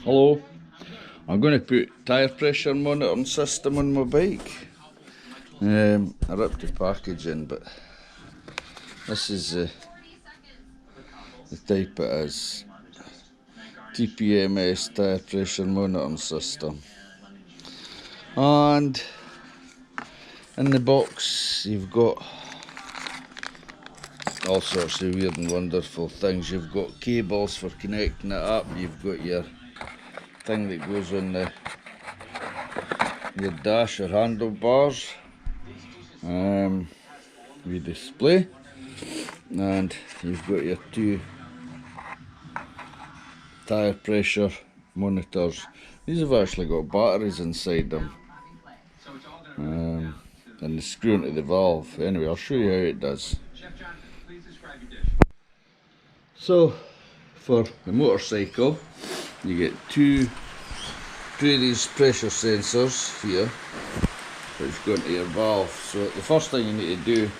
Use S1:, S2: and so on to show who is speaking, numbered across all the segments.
S1: Hello, I'm going to put tyre pressure monitoring system on my bike. I ripped the package in, but this is the type it is. TPMS tyre pressure monitoring system. And in the box you've got all sorts of weird and wonderful things. You've got cables for connecting it up, you've got your thing that goes on your dash or handlebars, with display, and you've got your two tyre pressure monitors. These have actually got batteries inside them, and they screw into the valve. Anyway, I'll show you how it does. So for the motorcycle, you get two of these pressure sensors here, which go into your valve. So the first thing you need to do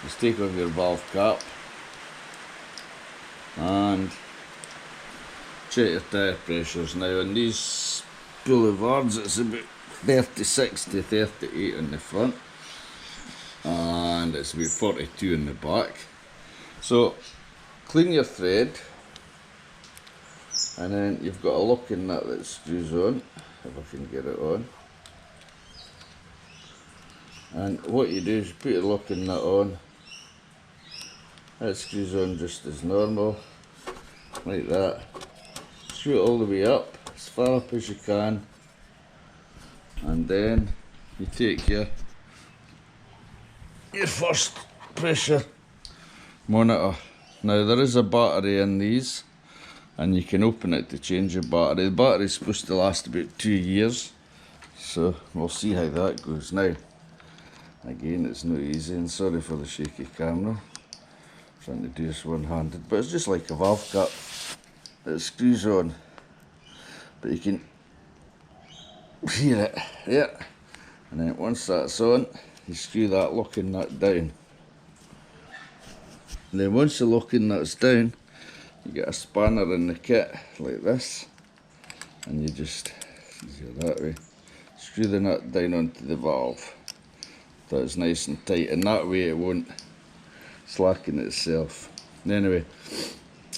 S1: is take off your valve cap and check your tyre pressures. Now on these Boulevards it's about 36 to 38 on the front, and it's about 42 in the back. So clean your thread, and then you've got a locking nut that screws on, if I can get it on. And what you do is you put your locking nut on, that screws on just as normal, like that. Screw it all the way up, as far up as you can, and then you take your first pressure monitor. Now there is a battery in these, and you can open it to change your battery. The battery is supposed to last about 2 years, so we'll see how that goes. Now again, it's not easy, and sorry for the shaky camera, trying to do this one-handed, but it's just like a valve cap. It screws on, but you can hear it, yeah. And then once that's on, you screw that locking nut down. And then once the locking nut's down, you get a spanner in the kit like this, and you just, easier that way, screw the nut down onto the valve. That's nice and tight, and that way it won't slacken itself. Anyway,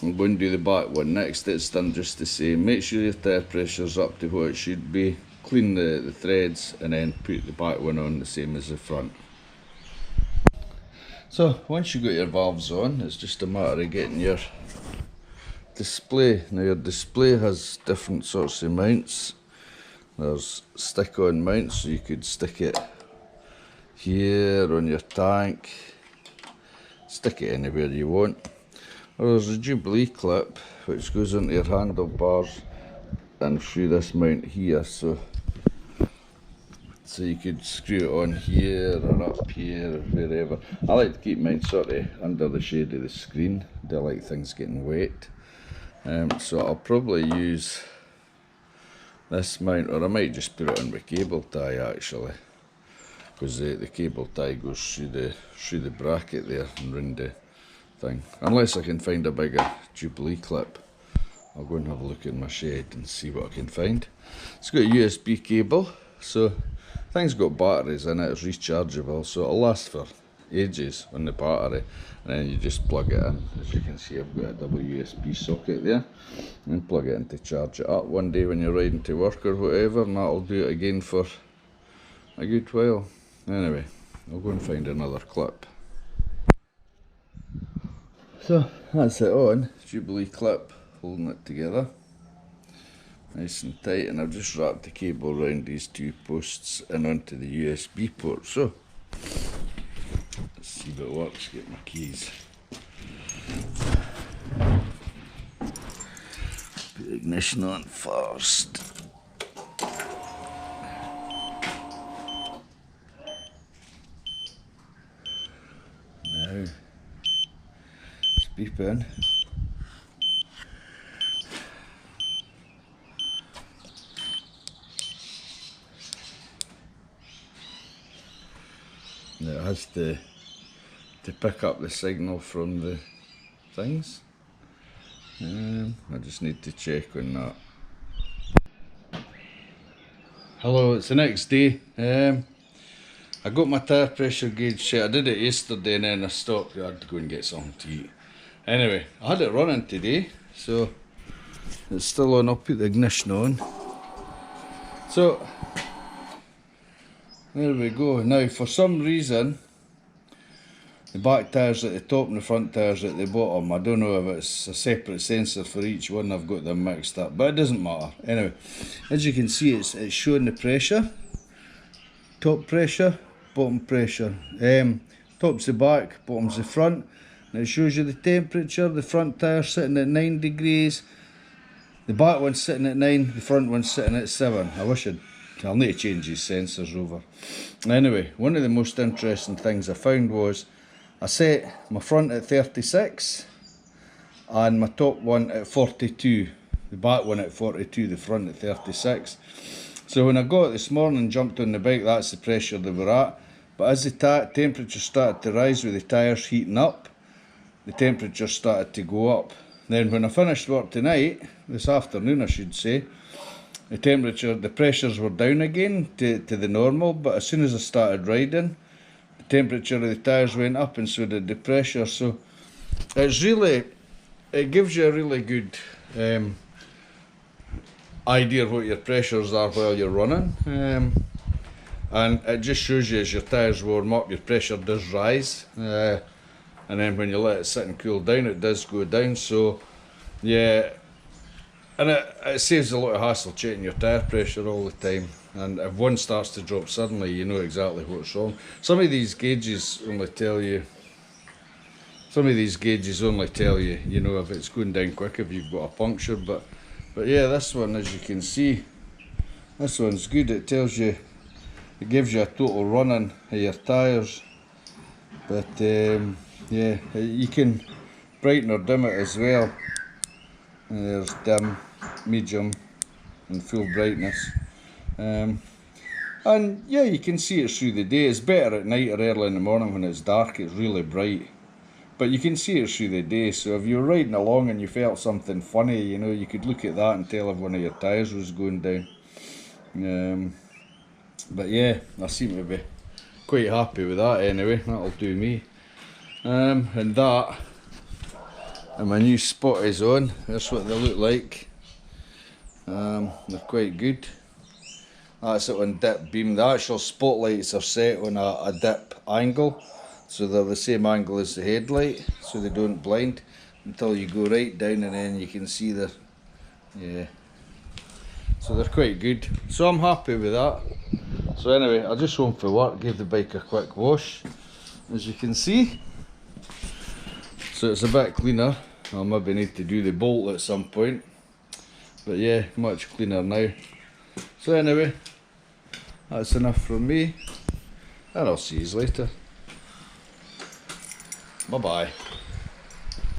S1: I'm going to do the back one next. It's done just the same. Make sure your tyre pressure's up to what it should be. Clean the threads, and then put the back one on the same as the front. So once you've got your valves on, it's just a matter of getting your display. Now your display has different sorts of mounts. There's stick-on mounts, so you could stick it here on your tank, stick it anywhere you want. Or there's a Jubilee clip which goes onto your handlebars and through this mount here, so you could screw it on here or up here or wherever. I like to keep mine sort of under the shade of the screen. I don't like things getting wet, so I'll probably use this mount, or I might just put it on with cable tie actually, because the cable tie goes through the bracket there and round the thing. Unless I can find a bigger Jubilee clip, I'll go and have a look in my shed and see what I can find. It's got a USB cable, so thing's got batteries in it. It's rechargeable, so it'll last for ages on the battery. And then you just plug it in. As you can see, I've got a double USB socket there, and plug it in to charge it up one day when you're riding to work or whatever, and that'll do it again for a good while. Anyway, I'll go and find another clip. So that's it on, Jubilee clip holding it together nice and tight, and I've just wrapped the cable around these two posts and onto the USB port. So let's see if it works. Get my keys. Put the ignition on first. Now it's beeping. Now it has to pick up the signal from the things. I just need to check on that. Hello, it's the next day. I got my tyre pressure gauge set. I did it yesterday and then I stopped. I had to go and get something to eat. Anyway, I had it running today, so it's still on. I'll put the ignition on. So, there we go. Now, for some reason, the back tyre's at the top and the front tyre's at the bottom. I don't know if it's a separate sensor for each one. I've got them mixed up, but it doesn't matter. Anyway, as you can see, it's showing the pressure. Top pressure, bottom pressure. Top's the back, bottom's the front. And it shows you the temperature. The front tyre sitting at 9 degrees. The back one's sitting at 9, the front one's sitting at 7. I'll need to change these sensors over. Anyway, one of the most interesting things I found was I set my front at 36 and my top one at 42. The back one at 42, the front at 36. So when I got it this morning, jumped on the bike, that's the pressure that we're at. But as the temperature started to rise with the tyres heating up, the temperature started to go up. Then when I finished work tonight, this afternoon I should say, the pressures were down again to the normal, but as soon as I started riding, the temperature of the tyres went up and so did the pressure. So it gives you a really good idea of what your pressures are while you're running. And it just shows you as your tyres warm up, your pressure does rise. And then when you let it sit and cool down, it does go down. So yeah, and it saves a lot of hassle checking your tyre pressure all the time. And if one starts to drop suddenly, you know exactly what's wrong. Some of these gauges only tell you, you know, if it's going down quick, if you've got a puncture. But yeah, this one, as you can see, this one's good. It tells you, it gives you a total running of your tyres. But yeah, you can brighten or dim it as well. And there's dim, medium and full brightness. And yeah, you can see it through the day. It's better at night or early in the morning when it's dark, it's really bright. But you can see it through the day, so if you were riding along and you felt something funny, you know, you could look at that and tell if one of your tyres was going down. But yeah, I seem to be quite happy with that anyway. That'll do me. And that, and my new spot is on. That's what they look like. They're quite good. That's it on dip beam. The actual spotlights are set on a dip angle, so they're the same angle as the headlight, so they don't blind until you go right down, and then you can see the, yeah. So they're quite good. So I'm happy with that. So anyway, I just home for work, gave the bike a quick wash, as you can see. So it's a bit cleaner. I'll maybe need to do the bolt at some point. But yeah, much cleaner now. So anyway, that's enough from me. And I'll see you later. Bye bye.